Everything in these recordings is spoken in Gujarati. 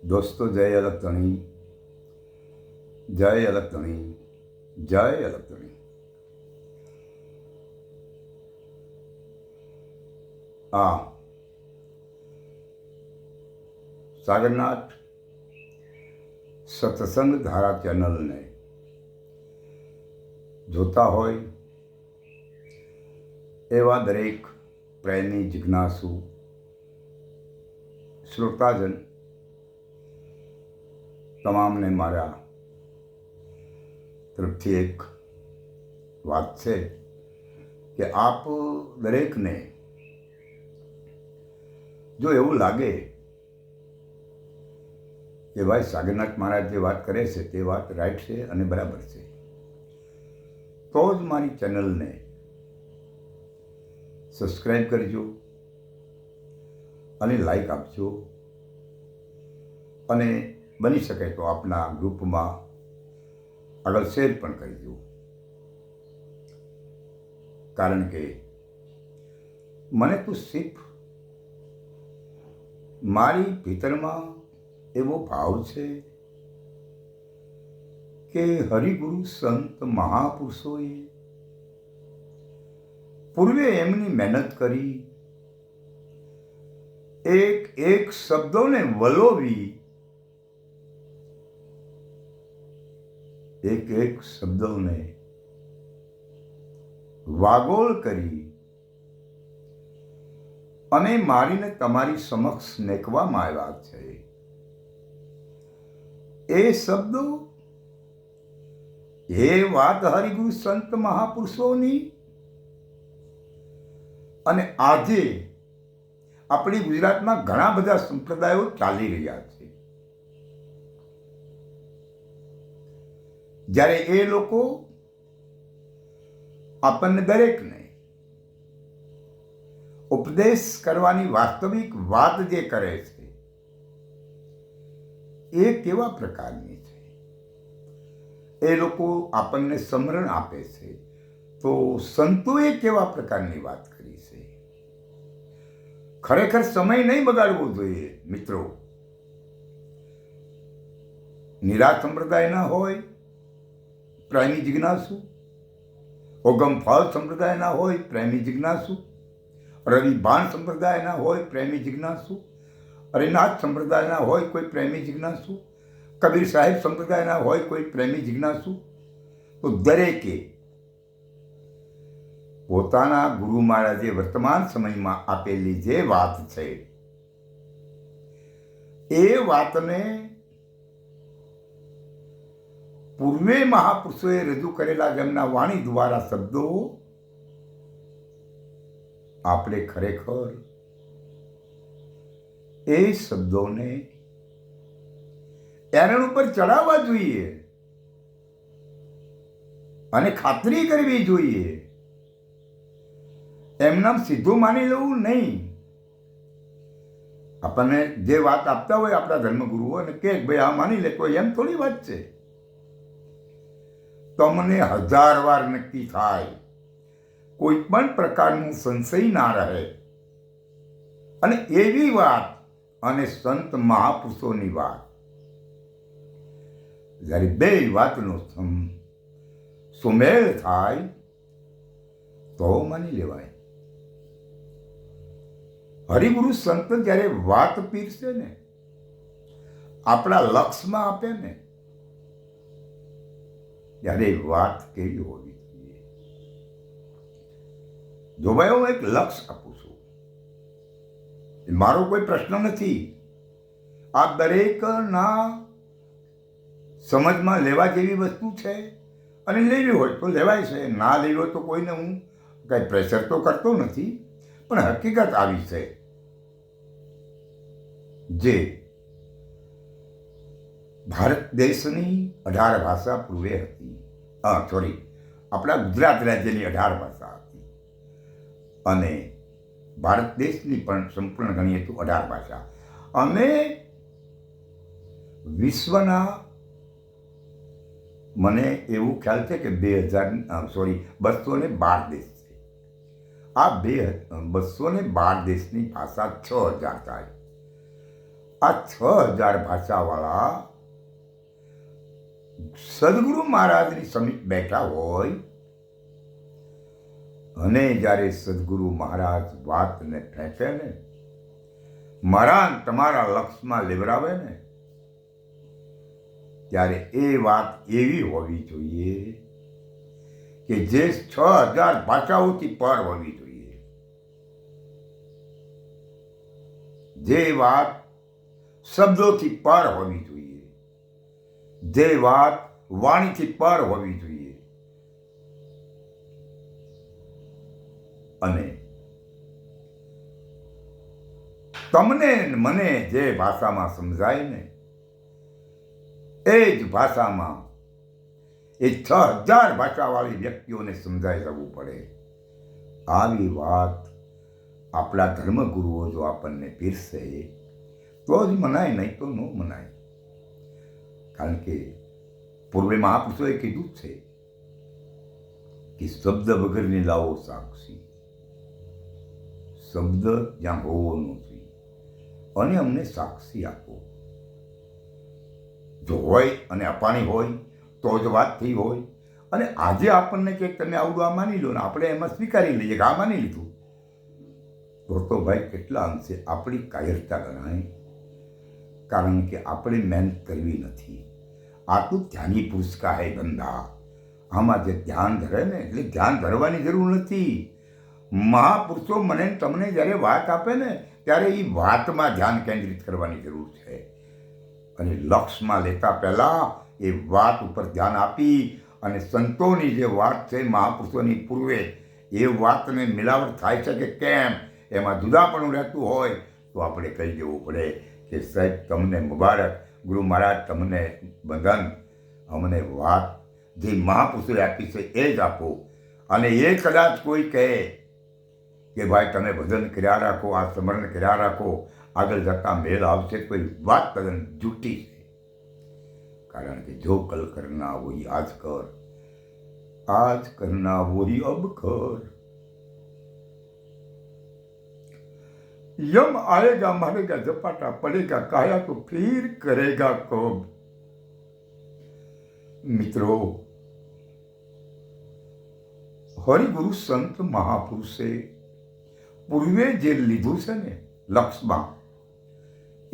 दोस्तों जय अलग धणी, जय अलग धणी, जय अलग धणी। आ सागरनाथ सत्संग धारा चैनल ने जोता होय एवा दरेक प्रेमी जिज्ञासु श्रोताजन तमामने मारा तरफथी एक बात है कि आप दरेक ने जो एवं लगे कि भाई सागरनाथ महाराज जो बात करे से ते बात राइट है अने बराबर है, तो ज मारी चैनल ने सब्सक्राइब करजो अने लाइक आपजो अने बनी सके तो अपना ग्रुप में आगळ शेर पण करजो। कारण के मने तो सिर्फ मारी भीतर में एवो भाव है कि हरिगुरु संत महापुरुषोए पूर्वे एमनी मेहनत करी, एक एक शब्दों ने वलोवी, एक एक शब्दों ने वागोल करी अने मारीने तमारी समक्ष नेकवामां आव्या छे। ए शब्दों हे वात हरिगुरु संत महापुरुषोनी अने आजे अपनी गुजरात में घणा बधा संप्रदायों चाली रह्या छे। ज्यारे ए लोको आपने दरेक ने उपदेश करवानी वास्तविक बात जे करे छे ए केवा प्रकारनी छे, ए लोको आपने समरण आपे छे, तो संतोए केवा प्रकारनी बात करी छे। खरेखर समय नहीं बगाड़वो जोईए मित्रों। निरा संप्रदाय ना होय प्रेमी जिज्ञासु, ओगम फल संप्रदाय ना होय प्रेमी जिज्ञासु, रवि बाण संप्रदाय ना होय प्रेमी जिज्ञासु, हरिनाथ संप्रदाय ना होय कोई प्रेमी जिज्ञासु, कबीर साहेब संप्रदाय ना होय कोई प्रेमी जिज्ञासु, तो दरेके पोताना गुरु महाराजे वर्तमान समय में आपेली जे बात है ए बात ने पूर्वे महापुरुषोए रजू करेला जेमना वाणी द्वारा शब्दों आपणे खरेखर ए शब्दों ने एरण पर चढ़ावा जोईए अने खातरी करवी जोईए। एमनाम सीधું मानी लेवुं नहीं। आपने जे बात आपता होय आपણા धर्मगुरुओ ने के भाई आ मानी ले, तो एम थोड़ी बात छे। तमने 1000 वार नक्की थाय, कोई पण प्रकारનું संशय ना रहे अने एवी बात अने संत महापुरुषोनी बात જ્યારે બે વાતનો સુમેળ થાય તો માની લેવાય। હરિગુરુ સંત જ્યારે વાત પીરસે ને આપણા લક્ષમાં આપે ને ત્યારે વાત કેવી હોવી જોઈએ। જો ભાઈ હું એક લક્ષ આપું છું, મારો કોઈ પ્રશ્ન નથી, આ દરેકના સમજમાં લેવા જેવી વસ્તુ છે અને લેવી હોય તો લેવાય છે, ના લેવી હોય તો કોઈને હું કાંઈ પ્રેશર તો કરતો નથી। પણ હકીકત આવી છે જે ભારત દેશની 18 ભાષા પૂર્વે હતી, સોરી આપણા ગુજરાત રાજ્યની 18 ભાષા હતી અને ભારત દેશની પણ સંપૂર્ણ ગણીએ તો 18 ભાષા અને વિશ્વના મને એવું ખ્યાલ છે કે 212 દેશ છે। આ 212 દેશની ભાષા 6000 થાય આ 6000 ભાષાવાળા સદગુરુ મહારાજની સમીપ બેઠા હોય અને જ્યારે સદગુરુ મહારાજ વાતને ફેંકે ને, મારા તમારા લક્ષમાં લેવરાવે ને, ત્યારે એ વાત એવી હોવી જોઈએ કે જે 6000 ભાષાઓથી પર હોવી જોઈએ. જે વાત શબ્દોથી પર હોવી જોઈએ, જે વાત વાણીથી પર હોવી જોઈએ. અને તમને મને જે ભાષામાં સમજાય ને એ જ ભાષામાં એ 6000 ભાષાવાળી વ્યક્તિઓને સમજાઈ જવું પડે. આવી વાત આપણા ધર્મગુરુઓ જો આપણને પીરસે તો જ મનાય, નહીં તો ન મનાય. કારણ કે પૂર્વે મહાપુરુષોએ કીધું છે કે શબ્દ વગરની લાવો સાક્ષી, શબ્દ જ્યાં હોવો નથી અને અમને સાક્ષી આપો. જો હોય અને અપાણી હોય તો જ વાત થઈ હોય. અને આજે આપણને કે તમે આવડું આ માની લો ને આપણે એમાં સ્વીકારી લઈએ કે આ માની લીધું, તો ભાઈ કેટલા અંશે આપણી કાયરતા ગણાય. કારણ કે આપણે મહેનત કરવી નથી. આટલું ધ્યાની પુરુષ કા હે ધંધા. આમાં જે ધ્યાન ધરે ને એટલે ધ્યાન ધરવાની જરૂર નથી. મહાપુરુષો મને તમને જ્યારે વાત આપે ને ત્યારે એ વાતમાં ધ્યાન કેન્દ્રિત કરવાની જરૂર છે. અને લક્ષમાં લેતા પહેલા એ વાત ઉપર ધ્યાન આપી અને સંતોની જે વાત છે મહાપુરુષોની પૂર્વે એ વાતને મિલાવટ થાય છે કે કેમ, એમાં જુદાપણું રહેતું હોય તો આપણે કહી દેવું પડે કે સાહેબ તમને મુબારક, ગુરુ મહારાજ તમને બંધન, અમને વાત જે મહાપુરુષોએ આપી છે એ જ આપો. અને એ કદાચ કોઈ કહે કે ભાઈ તમે ભજન કર્યા રાખો, આ સ્મરણ કર્યા રાખો, આગળ જતા મેળ આવશે, કોઈ વાત તદ્દન જૂઠી છે. કારણ કે જો કલ કરના વહી આજ કર, આજ કરના વહી અબ કર. यम आएगा मारेगा झपाटा पड़ेगा काया तो फिर करेगा कब. મિત્રો, હરિગુરુ સંત મહાપુરુષે પૂર્વે જે લીધું છે ને લક્ષમાં,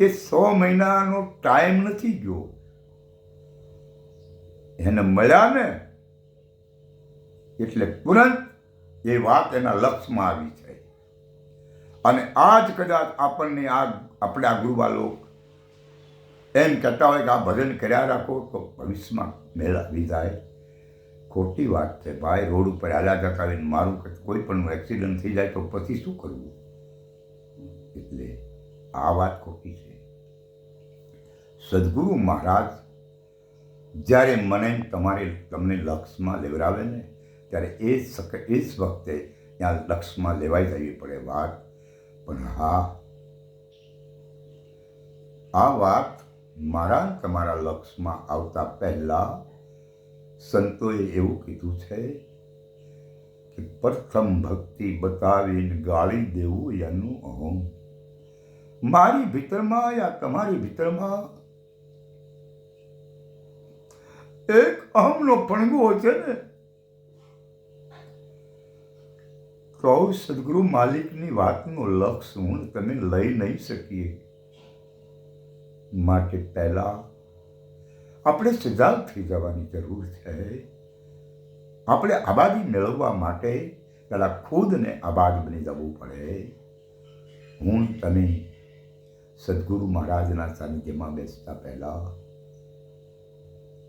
એ 100 મહિનાનો ટાઈમ નથી ગયો. એને મળ્યા ને એટલે તુરંત એ વાત એના લક્ષમાં આવી છે. અને આજ કદાચ આપણને આપણે આ ગુરુવાલો એમ કહેતા હોય કે આ ભજન કર્યા રાખો તો ભવિષ્યમાં મેળ આવી જાય. ખોટી વાત છે ભાઈ. રોડ ઉપર હાલ્યા જતા હોય મારું કોઈ પણ એક્સિડન્ટ થઈ જાય તો પછી શું કરવું? એટલે આ વાત ખોટી છે. સદગુરુ મહારાજ જ્યારે મને તમને લક્ષમાં લેવડાવે ને ત્યારે એ જ વખતે ત્યાં લક્ષમાં લેવાઈ જવી પડે વાત. પણ હા, આ વાત મારા તમારા લક્ષમાં આવતા પહેલા સંતોએ એવું કીધું છે કે પ્રથમ ભક્તિ બતાવીને ગાળી દેવું એનું અહમ. મારી ભીતરમાં યા તમારી ભીતરમાં એક અહમનો ફણગો છે ને, તો સદગુરુ માલિકની વાતનું લક્ષ હું તમે લઈ નહીં શકીએ. માટે પહેલા આપણે સજાગ થઈ જવાની જરૂર છે. આપણે આબાદી મેળવવા માટે પહેલા ખુદને આબાદ બની જવું પડે. હું તમે સદગુરુ મહારાજના સાનિધ્યમાં બેસતા પહેલા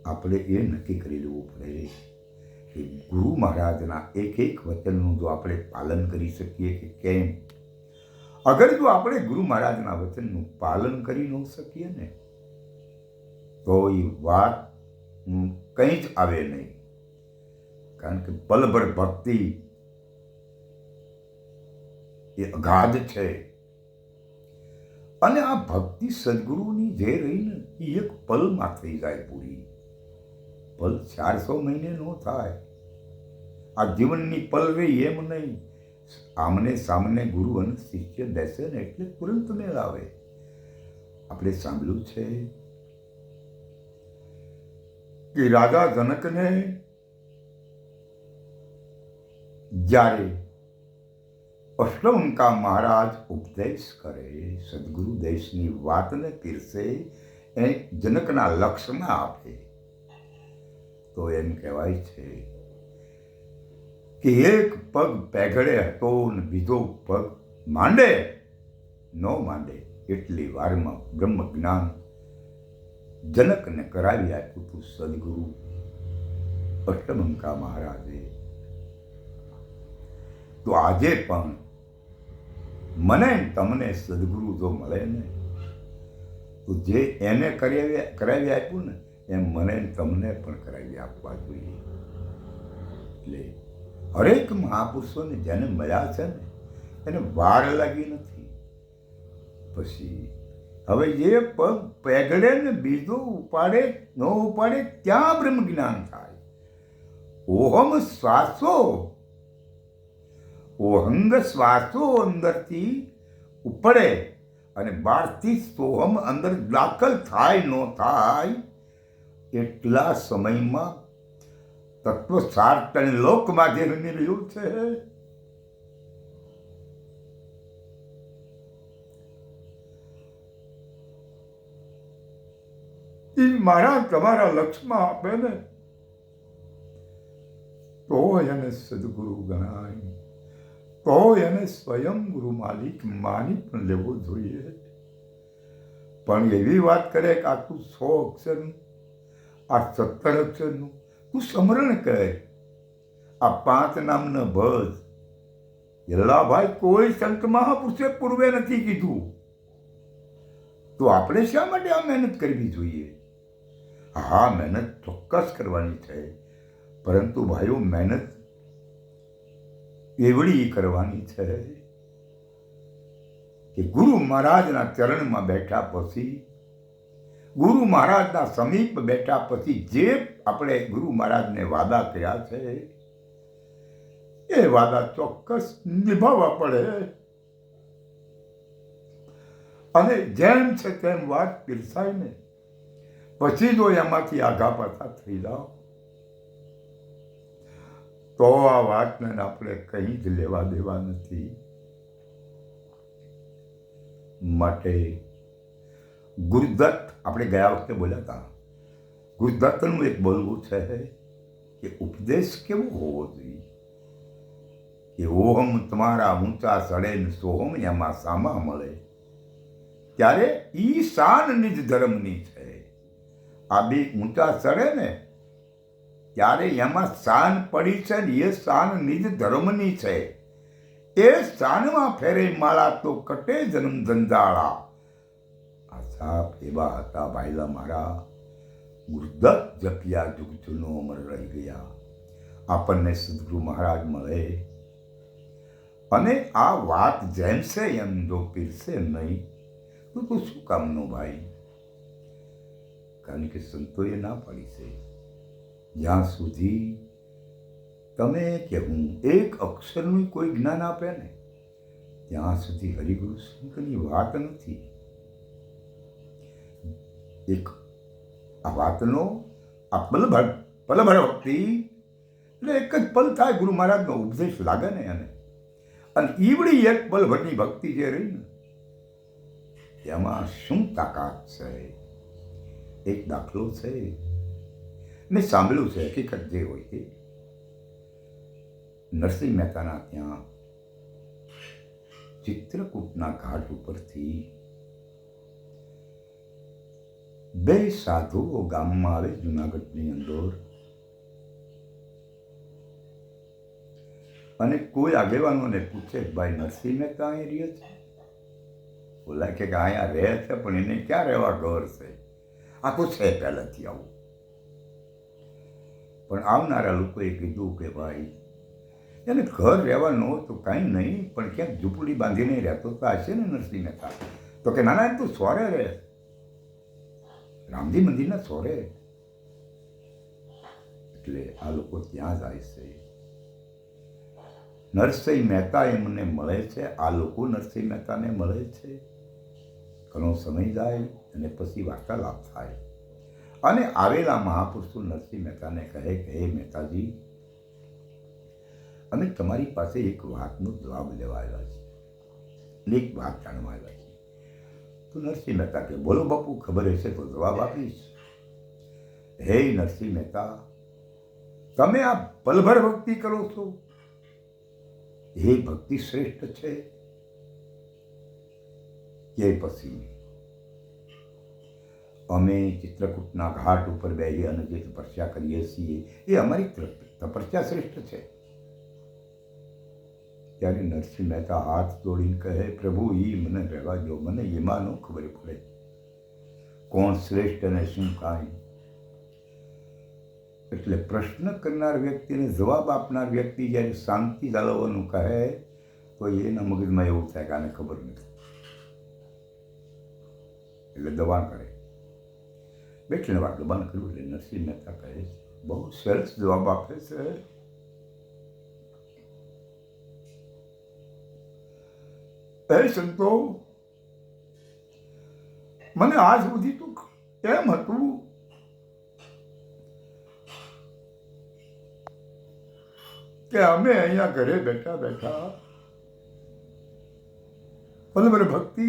આપણે એ નક્કી કરી લેવું પડે કે ગુરુ મહારાજના એક વચનનું જો આપણે પાલન કરી શકીએ કે કેમ. અગર જો આપણે ગુરુ મહારાજના વચનનું પાલન કરી ન શકીએ ને તો એ વાત કંઈ જ આવે નહીં. કારણ કે પલભર ભક્તિ એ અગાધ છે. અને આ ભક્તિ સદગુરુની જે રહી ને એ એક પલમાં થઈ જાય પૂરી. પલ 400 મહિને ન થાય. આ જીવનની પલ રહી એમ નહીં. આમને સામને ગુરુ અને શિષ્ય બેસે ને એટલે તુરંત મેળ આવે. આપણે સાંભળ્યું છે કે રાજા જનકને જ્યારે અષ્ટવંકા મહારાજ ઉપદેશ કરે, સદગુરુ દેશની વાતને પીરસે, એ જનકના લક્ષમાં આપે, તો એમ કહેવાય છે કે એક પગ પેગડે હતો ને બીજો પગ માંડે ન માંડે એટલી વારમાં બ્રહ્મ જ્ઞાન જનકને કરાવી આપ્યું હતું સદગુરુ અષ્ટમંકા મહારાજે. તો આજે પણ મને તમને સદગુરુ જો મળે ને, તો જે એને કરાવી આપ્યું ને એમ મને તમને પણ કરાવી આપવા જોઈએ. એટલે હરેક મહાપુરુષોને જેને મળ્યા છે ને એને વાર લાગી નથી. પછી હવે જે પગ પેગડે ને બીજો ઉપાડે ન ઉપાડે ત્યાં બ્રહ્મ જ્ઞાન થાય. ઓહમ શ્વાસો, ઓહંગ શ્વાસો અંદરથી ઉપડે અને બહારથી સોહમ અંદર દાખલ થાય ન થાય એટલા સમયમાં તત્વસાર તને લોકમાંથી રમી રહ્યું છે. એ મારા તમારા લક્ષમાં આપે ને તો એને સદગુરુ ગણાય, તો એને સ્વયં ગુરુ માલિક માની પણ લેવો જોઈએ. પણ એવી વાત કરે કે આ તું 100 અક્ષરનું, આ 17 અક્ષરનું તું સમરણ કહે, આ 5 નામના ભજ ભાઈ કોઈ સંત મહાપુરુષે પૂર્વે નથી કીધું. તો આપણે શા માટે આ મહેનત કરવી જોઈએ? હા, મહેનત ચોક્કસ કરવાની છે, પરંતુ ભાઈઓ મહેનત એવડી કરવાની છે કે ગુરુ મહારાજના ચરણમાં બેઠા પછી, ગુરુ મહારાજના સમીપ બેઠા પછી જે આપણે ગુરુ મહારાજને વાદા કર્યા છે એ વાદા ચોક્કસ નિભાવવા પડે. અને જેમ છે તેમ વાત પીરસાય ને પછી જો એમાંથી આઘા પાછા થઈ જાઓ તો આ વાતને આપણે કંઈ જ લેવા દેવા નથી. માટે ગુરુદત્ત, આપણે ગયા વખતે બોલ્યા હતા, ગુરુદત્તનું એક બોલવું છે કે ઉપદેશ કેવો હોવો જોઈએ કે ઓહમ તમારા ઊંચા ચડે ને સોહમ એમાં સામા મળે. ત્યારે ઈ શાન નિજ ધર્મની છે. આ બે ઊંચા ચડે ને ત્યારે એમાં શાન પડી છે ને એ શાન નિજ ધર્મની છે. એ શાનમાં ફેરે માળા તો કટે જન્મ ધંધાળા. આ સાપ એવા હતા ભાઈલા મારા, ગુરુદત્ત જપ્યા જુગ જૂનો અમર રહી ગયા. આપણને સદગુરુ મહારાજ મળે અને આ વાત જેમ છે એમ જો પીરસે નહીં તો તું શું કામનો ભાઈ? કારણ કે સંતોએ ના પાડી છે, જ્યાં સુધી તમે કે હું એક અક્ષરનું કોઈ જ્ઞાન આપે ને ત્યાં સુધી હરિગુરુ શંકરની વાત નથી. એક આ વાતનો આ પલભર ભક્તિ એટલે એક જ પલ થાય ગુરુ મહારાજનો ઉપદેશ લાગે ને એને, અને ઈવડી એક પલભરની ભક્તિ જે રહી ને એમાં શું તાકાત છે. એક દાખલો છે, મેં સાંભળ્યું છે, હકીકત જે હોય તે. નરસિંહ મહેતાના ત્યાં ચિત્રકૂટના ઘાટ ઉપરથી 2 સાધુઓ ગામમાં આવે જુનાગઢની અંદર, અને કોઈ આગેવાનોને પૂછે ભાઈ નરસિંહ મહેતા અહીં રહે છે? બોલા કે અહીંયા રહે છે પણ એને ક્યાં રહેવા ઘર છે? આ તો છે પહેલાંથી આવું. પણ આવનારા લોકોએ કીધું કે ભાઈ એને ઘર રહેવા ન તો કાંઈ નહીં, પણ ક્યાંક ઝૂંપડી બાંધીને રહેતો તો હશે ને નરસિંહ મહેતા? તો કે નાના તું સોરે રહે, રામજી મંદિરના સોરે. એટલે આ લોકો ત્યાં જાય છે. નરસિંહ મહેતા એમને મળે છે, આ લોકો નરસિંહ મહેતાને મળે છે. ઘણો સમય જાય અને પછી વાર્તાલાપ થાય અને આવેલા મહાપુરુષો નરસિંહ મહેતાને કહે કે હે મહેતાજી, અમે તમારી પાસે એક વાતનો જવાબ લેવા આવ્યા છીએ, એક વાત જાણવા આવ્યા છીએ. તો નરસિંહ મહેતા કે બોલો બાપુ, ખબર હશે તો જવાબ આપીશ. હે નરસિંહ મહેતા, તમે આ પલભર ભક્તિ કરો છો, એ ભક્તિ શ્રેષ્ઠ છે કે પછી અમે ચિત્રકૂટના ઘાટ ઉપર બેસી અને જે તપસ્યા કરીએ છીએ એ અમારી તપસ્યા શ્રેષ્ઠ છે? ત્યારે નરસિંહ મહેતા હાથ જોડીને કહે, પ્રભુ એ મને રહેવા દો, મને એમાં ન ખબર પડે કોણ શ્રેષ્ઠ અને શું કાંઈ. એટલે પ્રશ્ન કરનાર વ્યક્તિને જવાબ આપનાર વ્યક્તિ જ્યારે શાંતિ જાળવવાનું કહે તો એના મગજમાં એવું થાય કે આને ખબર નથી, એટલે દબાણ કરે. બેઠીને વાત દબાણ કર્યું એટલે નરસિંહ મહેતા કહે છે, બહુ સરસ જવાબ આપે છે. હે સંતો, મને આજ સુધી તો એમ હતું કે અમે અહીંયા ઘરે બેઠા બેઠા પલભર ભક્તિ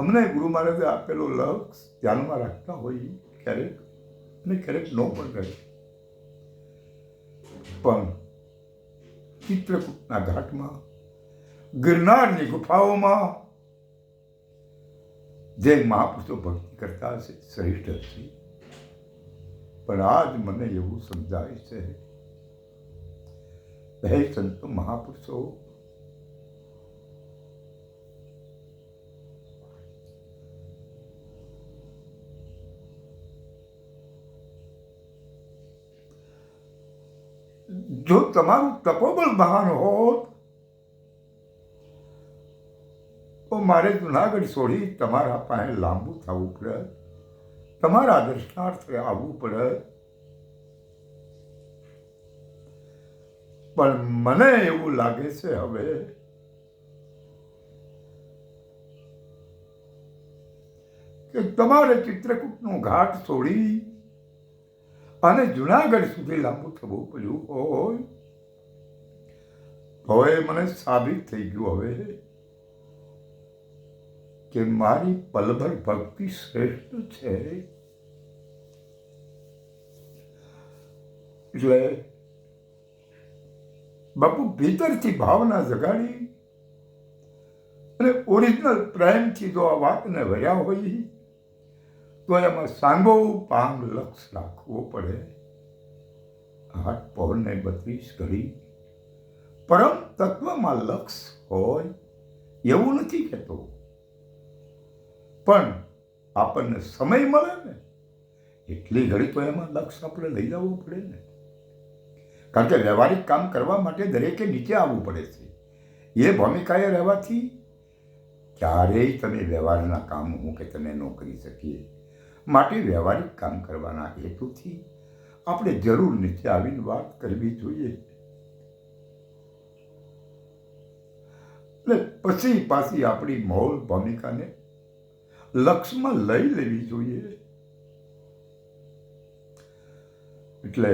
અમને ગુરુ મહારાજે આપેલો લક્ષ ધ્યાનમાં રાખતા હોઈએ ક્યારેક અને ક્યારેક ન પણ રહે. પણ ચિત્રકૂટના ઘાટમાં, ગિરનારની ગુફાઓમાં જે મહાપુરુષો ભક્તિ કરતા હશે શ્રેષ્ઠ હશે. પણ આજ મને એવું સમજાય છે, હે સંતો મહાપુરુષો, જો તમારું તપોબળ મહાન હોત તો મારે જુનાગઢ છોડી તમારા પાસે લાંબુ થવું પડે, તમારા દર્શનાર્થે આવવું પડે. પણ મને એવું લાગે છે હવે કે તમારે ચિત્રકૂટનો ઘાટ છોડી અને જુનાગઢ સુધી લાંબુ થવું પડ્યું હોય તો એ મને સાબિત થઈ ગયું હવે કે મારી પલભર ભક્તિ શ્રેષ્ઠ છે. એટલે બાપુ ભીતરથી ભાવના જગાડી અને ઓરિજિનલ પ્રેમથી જો આ વાતને વર્યા હોય તો એમાં સાંગો પાંગ લક્ષ રાખવો પડે. 8 પૌર્ણ 32 ઘડી પરમ તત્વમાં લક્ષ હોય એવું નથી કહેતો, પણ આપણને સમય મળે ને એટલી ઘડી તો એમાં લક્ષ આપણે લઈ જવું પડે ને. કારણ કે વ્યવહારિક કામ કરવા માટે દરેકે નીચે આવવું પડે છે. એ ભૂમિકાએ રહેવાથી ક્યારેય તમે વ્યવહારના કામ હું કે તમે ન કરી શકીએ. માટે વ્યવહારિક કામ કરવાના હેતુથી આપણે જરૂર નીચે આવીને વાત કરવી જોઈએ. એટલે પછી પાછી આપણી મૂળ ભૂમિકાને લક્ષમાં લઈ લેવી જોઈએ. એટલે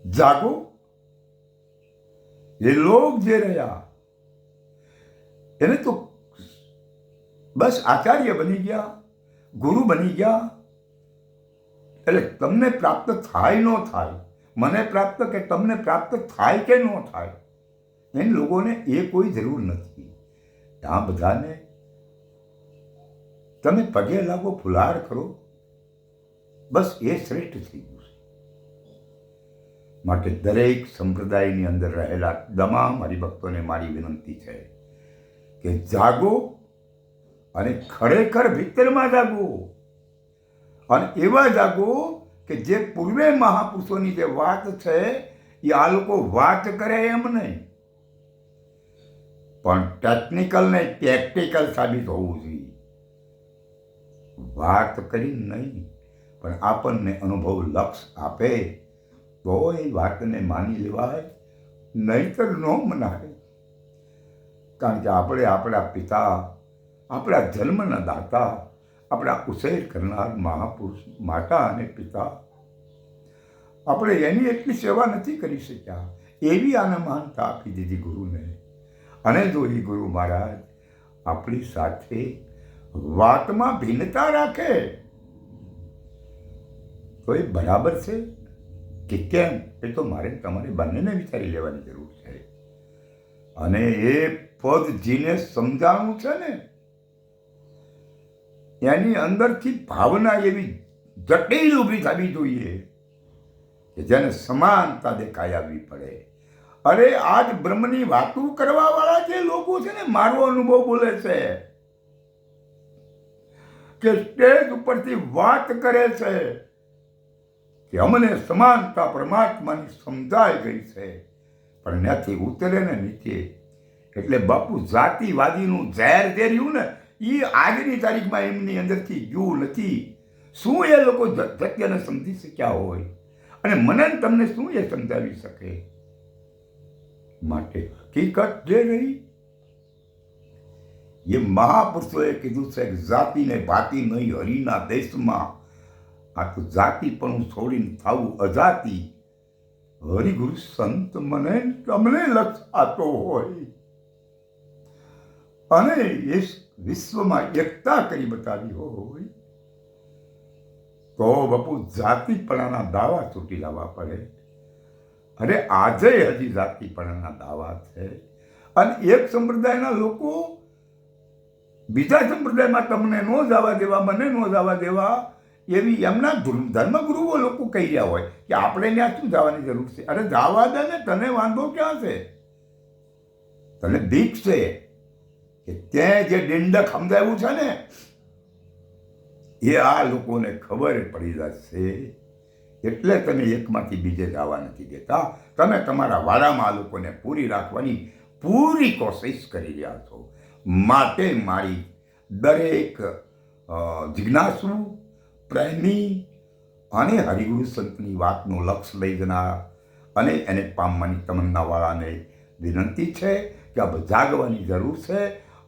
જાગો, એ લોક જે રહ્યા એને તો બસ આચાર્ય બની ગયા, ગુરુ બની ગયા. એટલે તમને પ્રાપ્ત થાય ન થાય, મને પ્રાપ્ત કે તમને પ્રાપ્ત થાય કે ન થાય, એને લોકોને એ કોઈ જરૂર નથી. આ બધાને તમે પગે લાગો, ફુલાર કરો, બસ એ શ્રેષ્ઠ થઈ ગયું છે. માટે દરેક સંપ્રદાયની અંદર રહેલા તમામ હરિભક્તોને મારી વિનંતી છે કે જાગો અને ખરેખર ભીતરમાં જાગો અને એવા જાગો કે જે પૂર્વે મહાપુરુષોની જે વાત છે એ આ લોકો વાત કરે એમ નહીં, પણ ટેકનિકલ ને પ્રેક્ટિકલ સાબિત હોવું જોઈએ. વાત કરી નહીં પણ આપણને અનુભવ લક્ષ આપે તો એ વાતને માની લેવાય, નહીતર ન મનાય. કારણ કે આપણે આપણા પિતા આપણા જન્મના દાતા, આપણા ઉછેર કરનાર મહાપુરુષ માતા અને પિતા, આપણે એની એટલી સેવા નથી કરી શક્યા, એવી આને માનતા આપી દીધી ગુરુને. અને જો એ ગુરુ મહારાજ આપણી સાથે વાતમાં ભિન્નતા રાખે તો એ બરાબર છે કે કેમ, એ તો મારે તમારે બંનેને વિચારી લેવાની જરૂર છે. અને એ પદ જીને સમજાવવું છે ને, એની અંદરથી ભાવના એવી જટિલ ઊભી થવી જોઈએ કે જેને સમાનતા દેખાઈ આવવી પડે. અરે આજ બ્રહ્મની વાતો કરવા વાળા જે લોકો છે ને, મારો અનુભવ બોલે છે કે સ્ટેજ ઉપરથી વાત કરે છે કે અમને સમાનતા પરમાત્માની સમજાઈ ગઈ છે, પણ ત્યાંથી ઉતરે ને નીચે એટલે બાપુ જાતિવાદીનું ઝેર જે રહ્યું ને, એ આજની તારીખમાં એમની અંદરથી ગયું નથી. શું એ લોકો સત્યને સમજી શક્યા હોય, અને મને તમને શું એ સમજાવી શકે? માટે હકીકત જે રહી એ મહાપુરુષોએ કીધું છે કે જાતિને ભાતી નહીં હરિના દેશમાં. આ તો જાતિ પણ છોડીને થવું અજાતિ. હરિગુરુ સંત મને તમને લક્ષાતો હોય અને એ વિશ્વમાં એકતા કરી બતાવી હોય તો બાપુ જાતિપણાના દાવા છૂટી જવા પડે. અરે આજે હજી જાતિપણાના દાવા છે, અને એક સંપ્રદાયના લોકો બીજા સંપ્રદાયમાં તમને ન જવા દેવા, મને ન જવા દેવા, એવી એમના ધર્મગુરુઓ લોકો કહી રહ્યા હોય કે આપણે ત્યાં શું જવાની જરૂર છે? અરે જવા દે ને, તને વાંધો ક્યાં છે? તને બીક છે કે ત્યાં જે દિંડક સમજાવ્યું છે ને એ આ લોકોને ખબર પડી જશે, એટલે તમે એકમાંથી બીજે જવા નથી દેતા. તમે તમારા વાડામાં આ લોકોને પૂરી રાખવાની પૂરી કોશિશ કરી રહ્યા છો. માટે મારી દરેક જિજ્ઞાસુ, પ્રેમી અને હરિગુરુ સંતની વાતનું લક્ષ્ય લઈ જનાર અને એને પામવાની તમન્નાવાળાને વિનંતી છે કે આ જાગવાની જરૂર છે,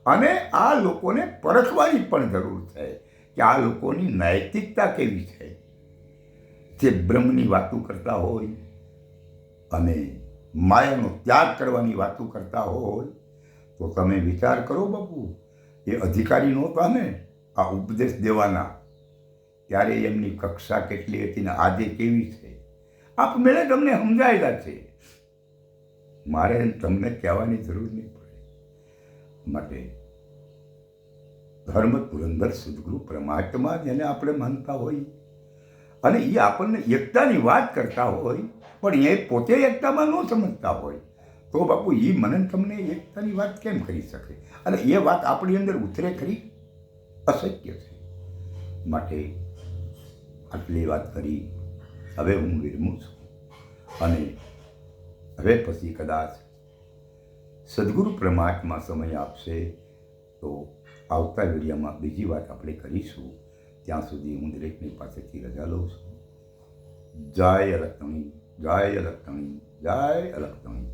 અને આ લોકોને પરખવાની પણ જરૂર છે કે આ લોકોની નૈતિકતા કેવી છે. જે બ્રહ્મની વાતો કરતા હોય અને માયાનો ત્યાગ કરવાની વાતો કરતા હોય તો તમે વિચાર કરો બાપુ, એ અધિકારી નહોતા ને આ ઉપદેશ દેવાના, ત્યારે એમની કક્ષા કેટલી હતી ને આજે કેવી છે આપમેળે તમને સમજાયેલા છે. મારે તમને કહેવાની જરૂર નહીં પડે. માટે ધર્મ ધુરંધર સદગુરુ પરમાત્મા જેને આપણે માનતા હોય અને એ આપણને એકતાની વાત કરતા હોય, પણ એ પોતે એકતામાં ન સમજતા હોય તો બાપુ એ મને તમને એકતાની વાત કેમ કરી શકે? અને એ વાત આપણી અંદર ઉતરે ખરી? અશક્ય છે. માટે આટલી વાત કરી હવે હું વિરમું છું, અને હવે પછી કદાચ સદગુરુ પરમાત્મા સમય આપશે તો આવતા વિડીયોમાં બીજી વાત આપણે કરીશું. ત્યાં સુધી હું દરેકની પાસેથી રજા લઉં છું. જય અલખતણી, જય અલખતણી, જય અલખતણી.